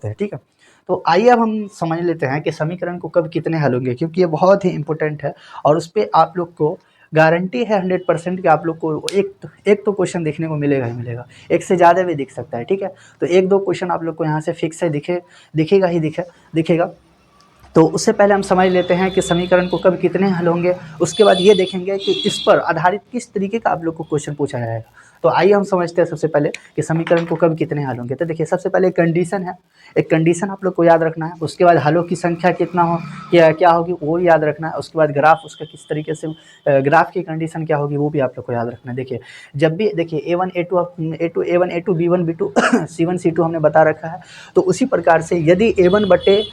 करते हैं, ठीक है। तो आइए अब हम समझ लेते हैं कि समीकरण को कब कितने हल होंगे, क्योंकि ये बहुत ही इंपॉर्टेंट है और उस पर आप लोग को गारंटी है 100% कि आप लोग को एक तो क्वेश्चन देखने को मिलेगा ही मिलेगा, एक से ज़्यादा भी दिख सकता है, ठीक है। तो एक दो क्वेश्चन आप लोग को यहाँ से फिक्स है दिखेगा ही दिखेगा। तो उससे पहले हम समझ लेते हैं कि समीकरण को कब कितने हल होंगे, उसके बाद ये देखेंगे कि इस पर आधारित किस तरीके का आप लोग को क्वेश्चन पूछा जाएगा। तो आइए हम समझते हैं सबसे पहले कि समीकरण को कब कितने हल होंगे। तो देखिए सबसे पहले कंडीशन है, एक कंडीशन आप लोग को याद रखना है, उसके बाद हलों की संख्या कितना हो क्या होगी वो याद रखना है, उसके बाद ग्राफ उसका किस तरीके से ग्राफ की कंडीशन क्या होगी वो भी आप लोग को याद रखना है। देखिए जब भी देखिए A1 A2 B1 B2 C1 C2 हमने बता रखा है, तो उसी प्रकार से यदि A1 बटे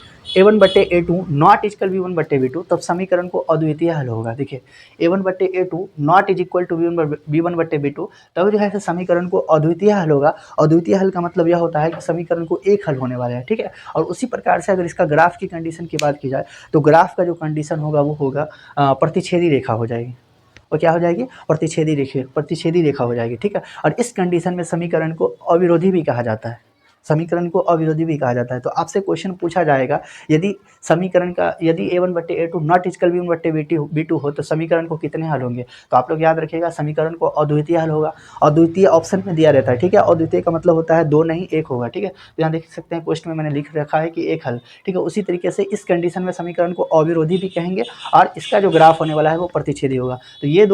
A2 नॉट इक्वल B1 बटे B2 तब समीकरण को अद्वितीय हल होगा। देखिए A1 बटे A2 not is equal to B1 बटे B2 तब जो है समीकरण को अद्वितीय हल होगा। अद्वितीय हल का मतलब यह होता है कि समीकरण को एक हल होने वाला है, ठीक है। और उसी प्रकार से अगर इसका ग्राफ की कंडीशन की बात की जाए तो ग्राफ का जो कंडीशन होगा वो होगा प्रतिच्छेदी रेखा हो जाएगी। और क्या हो जाएगी? प्रतिच्छेदी रेखा हो जाएगी, ठीक है। और इस कंडीशन में समीकरण को अविरोधी भी कहा जाता है, समीकरण को अविरोधी भी कहा जाता है। तो आपसे क्वेश्चन पूछा जाएगा यदि समीकरण का यदि A1 बटे A2 नॉट इक्वल B1 बटे B2 हो तो समीकरण को कितने हल होंगे। तो आप लोग याद रखिएगा समीकरण को अद्वितीय हल होगा। अद्वितीय ऑप्शन में दिया रहता है, ठीक है। अद्वितीय का मतलब होता है दो नहीं एक होगा, ठीक है। तो यहाँ देख सकते हैं क्वेश्चन में मैंने लिख रखा है कि एक हल, ठीक है। उसी तरीके से इस कंडीशन में समीकरण को अविरोधी भी कहेंगे और इसका जो ग्राफ होने वाला है वो प्रतिच्छेदी होगा। तो ये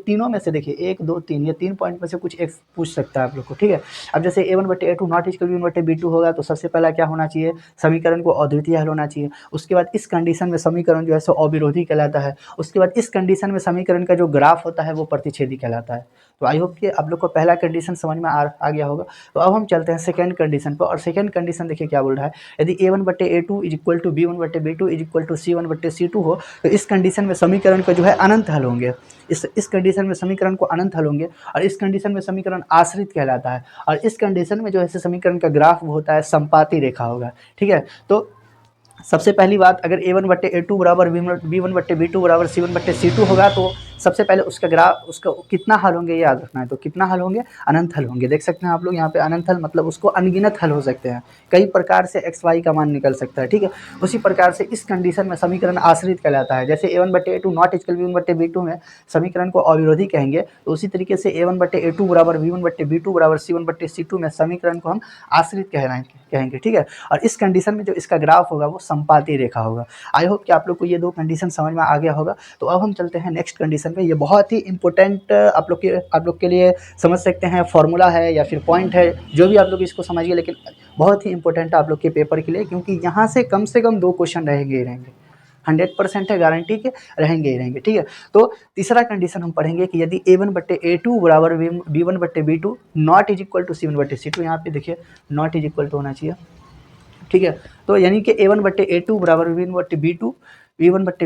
तीनों में से देखिए 1 2 3 ये 3 पॉइंट में से कुछ एक पूछ सकता है आप लोग को, ठीक है। अब जैसे A1 बटे A2 नॉट इक्वल B1 बटे B2 होगा तो सबसे पहला क्या होना चाहिए, समीकरण को अद्वितीय हल होना चाहिए। उसके बाद इस कंडीशन में समीकरण जो है सो अविरोधी कहलाता है। उसके बाद इस कंडीशन में समीकरण का जो ग्राफ होता है वो प्रतिच्छेदी कहलाता है। तो आई होप कि आप लोग को पहला कंडीशन समझ में आ गया होगा। तो अब हम चलते हैं सेकंड कंडीशन पर, और सेकंड कंडीशन देखिए क्या बोल रहा है, यदि A1 बटे A2 is equal to B1 बटे B2 is equal to C1 बटे C2 हो तो इस कंडीशन में समीकरण का जो है अनंत हल होंगे। इस कंडीशन में समीकरण को अनंत हल होंगे और इस कंडीशन में समीकरण आश्रित कहलाता है। और इस कंडीशन में जो है समीकरण का ग्राफ होता है संपाती रेखा होगा, ठीक है। तो सबसे पहली बात, अगर A1 बटे A2 बराबर B1 बटे B2 बराबर C1 बटे C2 होगा तो सबसे पहले उसका ग्राफ उसका कितना हल होंगे ये याद रखना है। तो कितना हल होंगे? अनंत हल होंगे। देख सकते हैं आप लोग यहाँ पे अनंत हल मतलब उसको अनगिनत हल हो सकते हैं, कई प्रकार से x y का मान निकल सकता है, ठीक है। उसी प्रकार से इस कंडीशन में समीकरण आश्रित कहलाता है। जैसे A1 बटे A2 नॉट इक्वल B1 बटे B2 में समीकरण को अविरोधी कहेंगे, तो उसी तरीके से A1 बटे A2 बराबर B1 बटे B2 बराबर C1 बटे C2 में समीकरण को हम आश्रित कहेंगे, ठीक है। और इस कंडीशन में जो इसका ग्राफ होगा वो संपाती रेखा होगा। आई होप कि आप लोग को ये दो कंडीशन समझ में आ गया होगा। तो अब हम चलते हैं नेक्स्ट कंडीशन पे। ये बहुत ही इंपॉर्टेंट आप लोग के लिए समझ सकते हैं, फॉर्मूला है या फिर पॉइंट है, जो भी आप लोग इसको समझिए, लेकिन बहुत ही इंपॉर्टेंट है आप लोग के पेपर के लिए, क्योंकि यहाँ से कम 2 क्वेश्चन रहेंगे ही रहेंगे, 100% है गारंटी के रहेंगे ही रहेंगे, ठीक है। तो तीसरा कंडीशन हम पढ़ेंगे कि यदि A1 बटे A2 बराबर B1 बटे B2 not is equal to C1 बटे C2, यहाँ पे देखिए नॉट इज इक्वल टू होना चाहिए, ठीक है। तो यानी कि A1 बटे A2 बराबर B1 बटे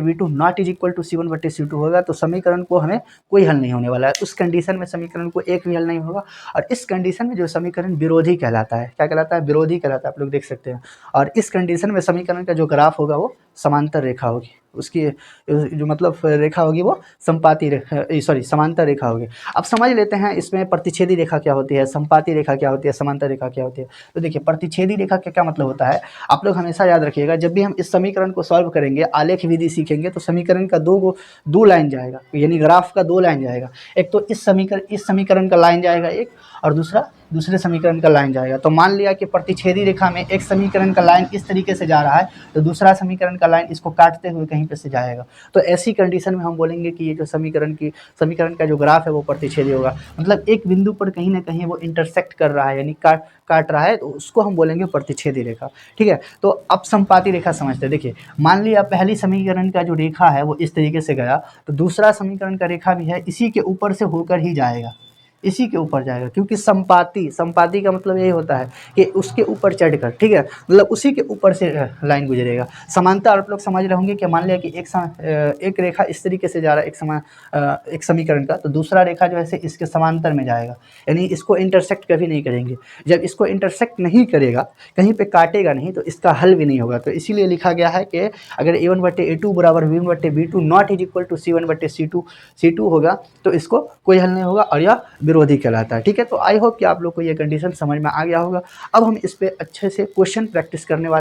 B2 not is equal to C1 बटे C2 होगा तो समीकरण को हमें कोई हल नहीं होने वाला है। उस कंडीशन में समीकरण को एक भी हल नहीं होगा और इस कंडीशन में जो समीकरण विरोधी कहलाता है, क्या कहलाता है? विरोधी कहलाता है, आप लोग देख सकते हैं। और इस कंडीशन में समीकरण का जो ग्राफ होगा वो समांतर रेखा होगी, उसकी जो मतलब रेखा होगी वो समांतर रेखा होगी। अब समझ लेते हैं इसमें प्रतिच्छेदी रेखा क्या होती है, संपाती रेखा क्या होती है, समांतर रेखा क्या होती है। तो देखिए प्रतिच्छेदी रेखा का क्या मतलब होता है, आप लोग हमेशा याद रखिएगा, जब भी हम इस समीकरण को सॉल्व करेंगे, आलेख विधि सीखेंगे, तो समीकरण का दो लाइन जाएगा, यानी ग्राफ का 2 लाइन जाएगा। एक तो इस समीकरण का लाइन जाएगा एक, और दूसरे समीकरण का लाइन जाएगा। तो मान लिया कि प्रतिच्छेदी रेखा में एक समीकरण का लाइन इस तरीके से जा रहा है तो दूसरा समीकरण का लाइन इसको काटते हुए कहीं पे से जाएगा। तो ऐसी कंडीशन में हम बोलेंगे कि ये जो समीकरण का जो ग्राफ है वो प्रतिच्छेदी होगा, मतलब एक बिंदु पर कहीं ना कहीं वो इंटरसेक्ट कर रहा है, यानी काट रहा है, तो उसको हम बोलेंगे प्रतिच्छेदी रेखा, ठीक है। तो अब संपाती रेखा समझते हैं। देखिए मान लिया पहली समीकरण का जो रेखा है वो इस तरीके से गया, तो दूसरा समीकरण का रेखा भी है इसी के ऊपर से होकर ही जाएगा, इसी के ऊपर जाएगा, क्योंकि संपाती का मतलब यही होता है कि उसके ऊपर चढ़कर, ठीक है, मतलब उसी के ऊपर से लाइन गुजरेगा। समांतर आप लोग समझ रहे होंगे कि मान लिया कि एक रेखा इस तरीके से जा रहा है एक समीकरण का, तो दूसरा रेखा जो है इसके समांतर में जाएगा, यानी इसको इंटरसेक्ट कभी नहीं करेंगे। जब इसको इंटरसेक्ट नहीं करेगा, कहीं पे काटेगा नहीं, तो इसका हल भी नहीं होगा। तो इसीलिए लिखा गया है कि अगर A1 बटे A2 बराबर B1 बटे B2 not is equal to C1 बटे C2 होगा तो इसको कोई हल नहीं होगा और यह विरोधी कहलाता है। ठीक है, तो आई होप कि आप लोग को ये कंडीशन समझ में आ गया होगा। अब हम इस पे अच्छे से क्वेश्चन प्रैक्टिस करने वाले